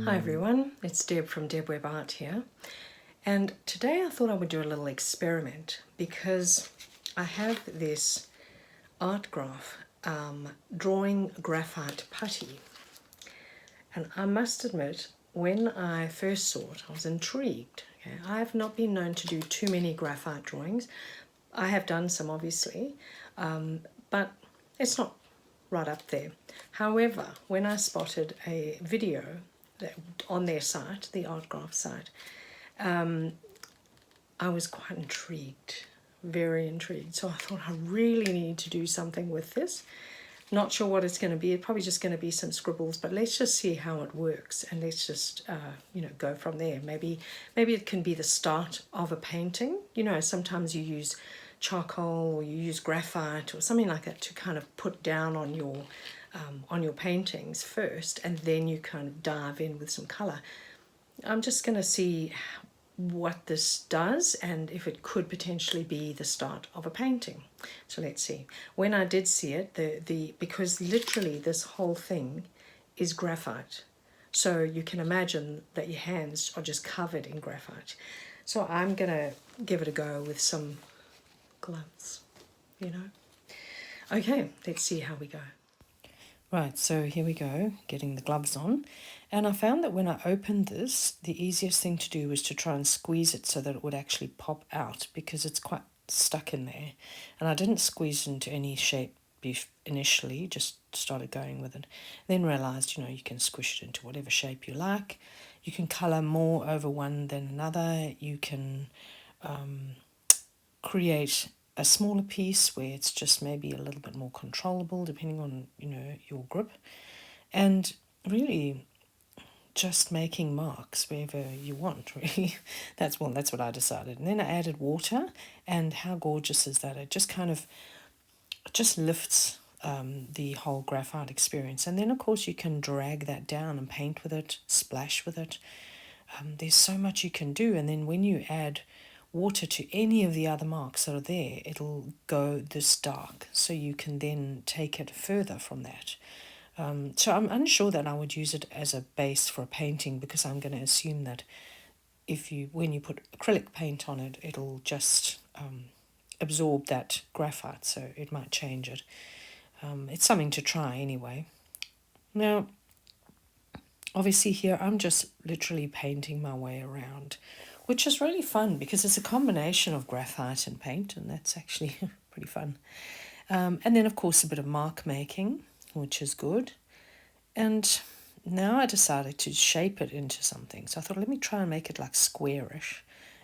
Hi everyone, it's Deb from Webb Art here, and today I thought I would do a little experiment because I have this art graph drawing graphite putty, and I must admit when I first saw it I was intrigued. Okay? I have not been known to do too many graphite drawings. I have done some obviously, but it's not right up there. However, when I spotted a video on their site, the Art Graph site, I was quite intrigued, very intrigued. So I thought I really need to do something with this. Not sure what it's going to be. It's probably just going to be some scribbles, but let's just see how it works, and let's just go from there. Maybe it can be the start of a painting. You know, sometimes you use charcoal or you use graphite or something like that to kind of put down on your paintings first, and then you kind of dive in with some color. I'm just going to see what this does and if it could potentially be the start of a painting. So let's see. When I did see it, because literally this whole thing is graphite, so you can imagine that your hands are just covered in graphite. So I'm going to give it a go with some gloves, you know. Okay, let's see how we go. Right, so here we go, getting the gloves on. And I found that when I opened this, the easiest thing to do was to try and squeeze it so that it would actually pop out, because it's quite stuck in there. And I didn't squeeze it into any shape initially, just started going with it. Then realised, you can squish it into whatever shape you like. You can colour more over one than another. You can create a smaller piece where it's just maybe a little bit more controllable depending on your grip, and really just making marks wherever you want, really. That's what I decided. And then I added water, and how gorgeous is that? It just lifts the whole graphite experience. And then of course you can drag that down and paint with it, splash with it. There's so much you can do. And then when you add water to any of the other marks that are there, it'll go this dark, so you can then take it further from that. So I'm unsure that I would use it as a base for a painting, because I'm going to assume that when you put acrylic paint on it, it'll just absorb that graphite, so it might change it. It's something to try anyway. Now, obviously here I'm just literally painting my way around, which is really fun because it's a combination of graphite and paint, and that's actually pretty fun. And then, of course, a bit of mark making, which is good. And now I decided to shape it into something. So I thought, let me try and make it like squarish,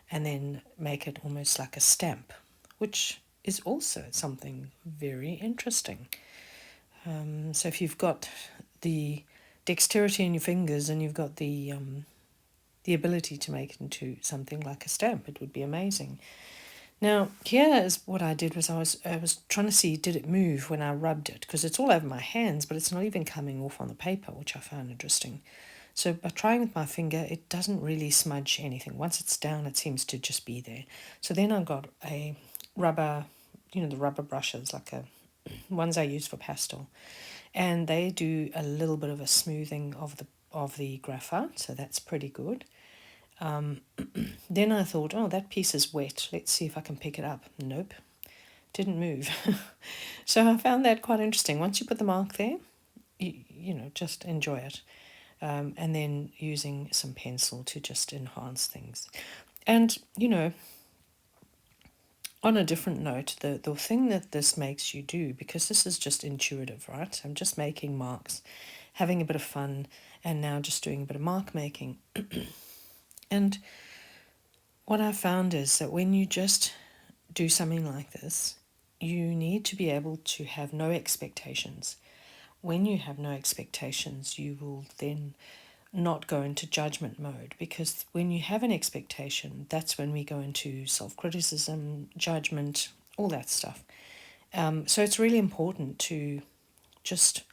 and then make it almost like a stamp, which is also something very interesting. So if you've got the dexterity in your fingers and you've got the ability to make it into something like a stamp, it would be amazing. Now, here is what I did. Was I was trying to see, did it move when I rubbed it? Because it's all over my hands, but it's not even coming off on the paper, which I found interesting. So by trying with my finger, it doesn't really smudge anything. Once it's down, it seems to just be there. So then I got a rubber, the rubber brushes, like ones I use for pastel, and they do a little bit of a smoothing of the graphite, so that's pretty good. Then I thought, oh, that piece is wet. Let's see if I can pick it up. Nope, didn't move. So I found that quite interesting. Once you put the mark there, just enjoy it. And then using some pencil to just enhance things. And, on a different note, the thing that this makes you do, because this is just intuitive, right? I'm just making marks, having a bit of fun, and now just doing a bit of mark making. And what I found is that when you just do something like this, you need to be able to have no expectations. When you have no expectations, you will then not go into judgment mode, because when you have an expectation, that's when we go into self-criticism, judgment, all that stuff. So it's really important to just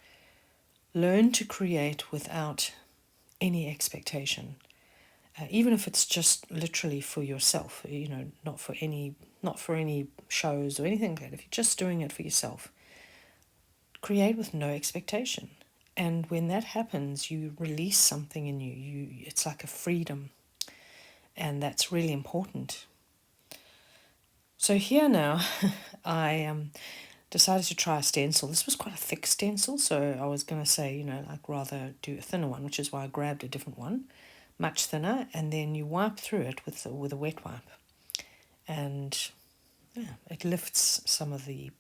learn to create without any expectation. Even if it's just literally for yourself, not for any shows or anything like that. If you're just doing it for yourself, create with no expectation. And when that happens, you release something in you. It's like a freedom, and that's really important. So here now, I decided to try a stencil. This was quite a thick stencil, so I was going to say, like rather do a thinner one, which is why I grabbed a different one, much thinner, and then you wipe through it with a wet wipe, and yeah, it lifts some of the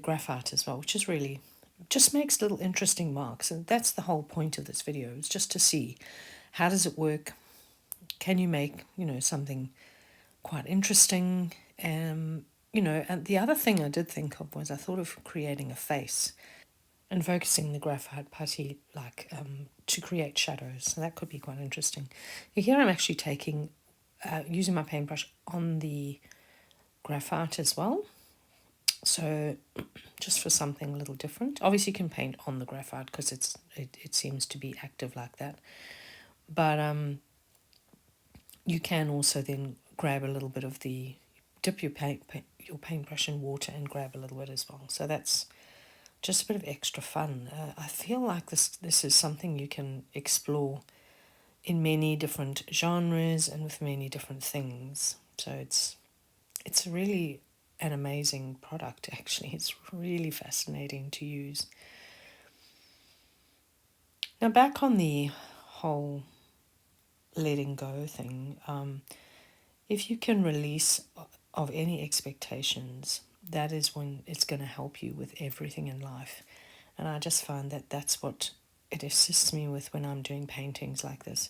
graphite as well, which is really just makes little interesting marks, and that's the whole point of this video, is just to see how does it work. Can you make something quite interesting? And the other thing I did think of was I thought of creating a face and focusing the graphite putty to create shadows. So that could be quite interesting. Here I'm actually using my paintbrush on the graphite as well. So just for something a little different. Obviously you can paint on the graphite because it seems to be active like that. But you can also then grab a little bit of dip your paintbrush in water and grab a little bit as well. So that's just a bit of extra fun. I feel like this is something you can explore in many different genres and with many different things. So it's really an amazing product, actually. It's really fascinating to use. Now back on the whole letting go thing, if you can release of any expectations, that is when it's going to help you with everything in life. And I just find that that's what it assists me with when I'm doing paintings like this.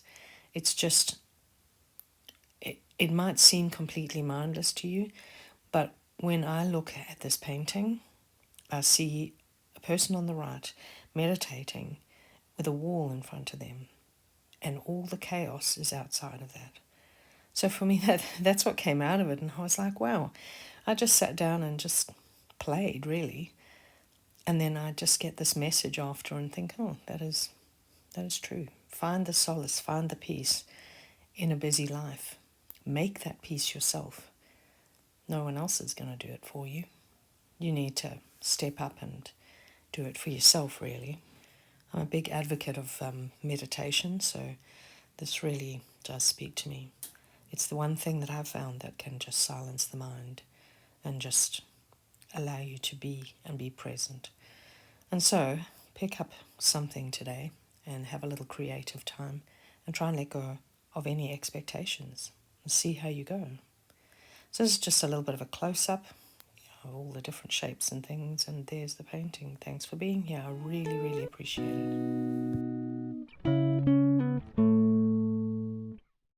It's just, it might seem completely mindless to you, but when I look at this painting, I see a person on the right meditating with a wall in front of them, and all the chaos is outside of that. So for me, that's what came out of it, and I was like, wow. I just sat down and just played, really. And then I just get this message after and think, oh, that is true. Find the solace, find the peace in a busy life. Make that peace yourself. No one else is going to do it for you. You need to step up and do it for yourself, really. I'm a big advocate of meditation, so this really does speak to me. It's the one thing that I've found that can just silence the mind and just allow you to be and be present. And so, pick up something today and have a little creative time and try and let go of any expectations and see how you go. So this is just a little bit of a close-up of all the different shapes and things, and there's the painting. Thanks for being here. I really, really appreciate it.